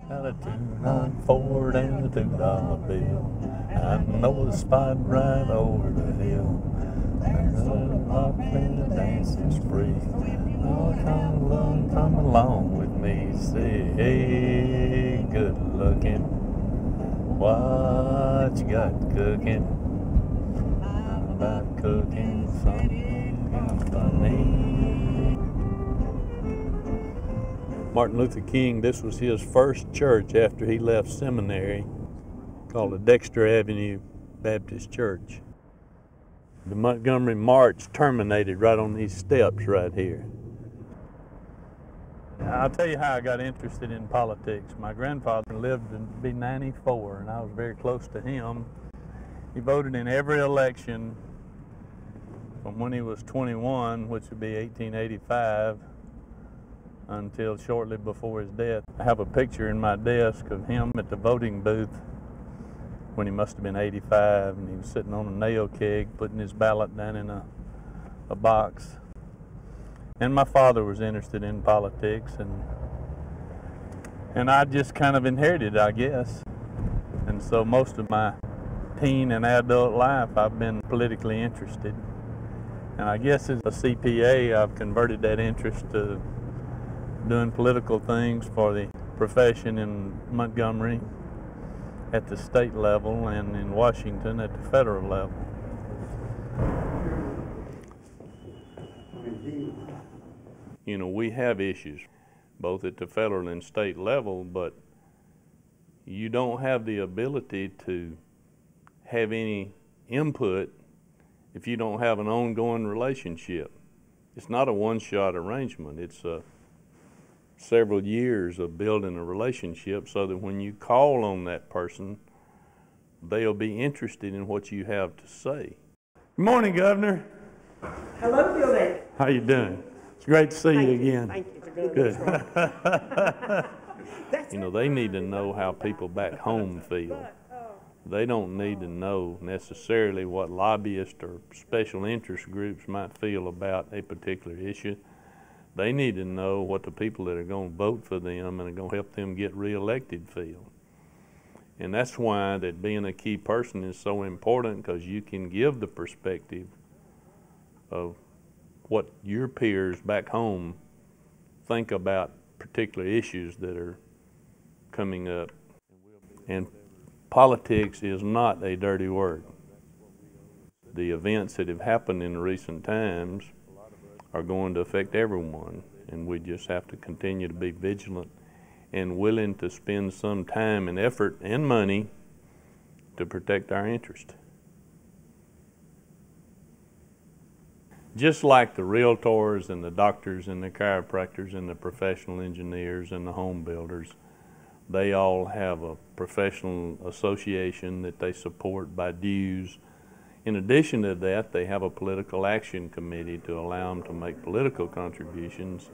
Got a 2-9 Ford and a $2 bill. I know the spot right over the hill. There's a rock and the dance is free. Oh, come along with me. Say, hey, good looking. What you got cooking? I'm about cooking something funny. Martin Luther King, this was his first church after he left seminary, called the Dexter Avenue Baptist Church. The Montgomery March terminated right on these steps right here. I'll tell you how I got interested in politics. My grandfather lived to be 94, and I was very close to him. He voted in every election from when he was 21, which would be 1885, until shortly before his death. I have a picture in my desk of him at the voting booth when he must have been 85, and he was sitting on a nail keg putting his ballot down in a box. And my father was interested in politics, and I just kind of inherited it, I guess. And so most of my teen and adult life I've been politically interested. And I guess as a CPA I've converted that interest to doing political things for the profession in Montgomery at the state level and in Washington at the federal level. You know, we have issues both at the federal and state level, but you don't have the ability to have any input if you don't have an ongoing relationship. It's not a one-shot arrangement. It's several years of building a relationship so that when you call on that person, they'll be interested in what you have to say. Good morning, Governor. Hello, Bill Davis. How you doing? It's great to see you again. Thank you for doing Good. this. You know, they need to know how people back home feel. They don't need to know necessarily what lobbyists or special interest groups might feel about a particular issue. They need to know what the people that are going to vote for them and are going to help them get reelected feel. And that's why that being a key person is so important, because you can give the perspective of what your peers back home think about particular issues that are coming up. And politics is not a dirty word. The events that have happened in recent times are going to affect everyone, and we just have to continue to be vigilant and willing to spend some time and effort and money to protect our interest. Just like the realtors and the doctors and the chiropractors and the professional engineers and the home builders, they all have a professional association that they support by dues. In addition to that, they have a political action committee to allow them to make political contributions.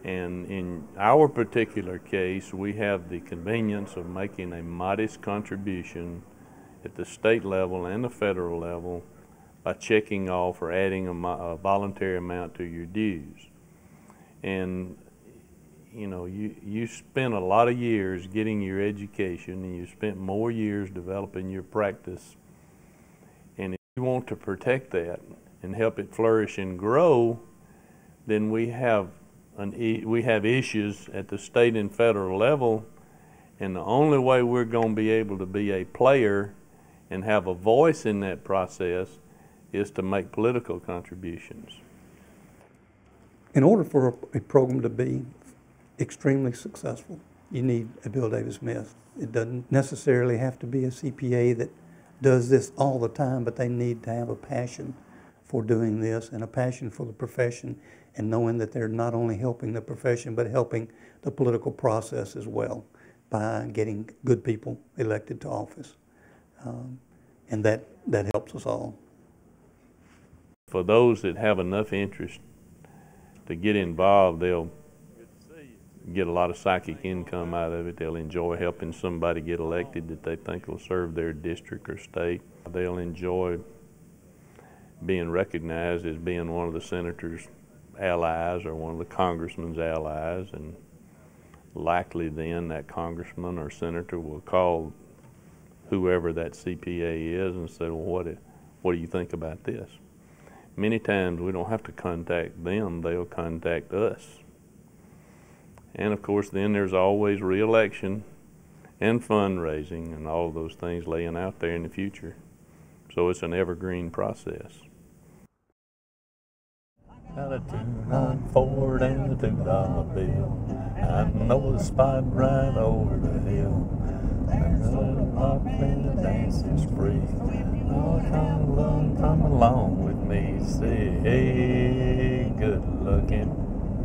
And in our particular case, we have the convenience of making a modest contribution at the state level and the federal level by checking off or adding a voluntary amount to your dues. And you know, you spent a lot of years getting your education, and you spent more years developing your practice. And if you want to protect that and help it flourish and grow, then we have issues at the state and federal level, and the only way we're going to be able to be a player and have a voice in that process is to make political contributions. In order for a program to be extremely successful, you need a Bill Davis Myth. It doesn't necessarily have to be a CPA that does this all the time, but they need to have a passion for doing this and a passion for the profession, and knowing that they're not only helping the profession but helping the political process as well by getting good people elected to office. And that helps us all. For those that have enough interest to get involved, they'll get a lot of psychic income out of it. They'll enjoy helping somebody get elected that they think will serve their district or state. They'll enjoy being recognized as being one of the senator's allies or one of the congressman's allies, and likely then that congressman or senator will call whoever that CPA is and say, well, what do you think about this? Many times we don't have to contact them, they'll contact us. And of course then there's always re-election and fundraising and all of those things laying out there in the future. So it's an evergreen process. Got a 2-9 Ford and a $2 bill. I know the spot right over the hill. And the rock and the dance is free. Oh, come along with me. Say, hey.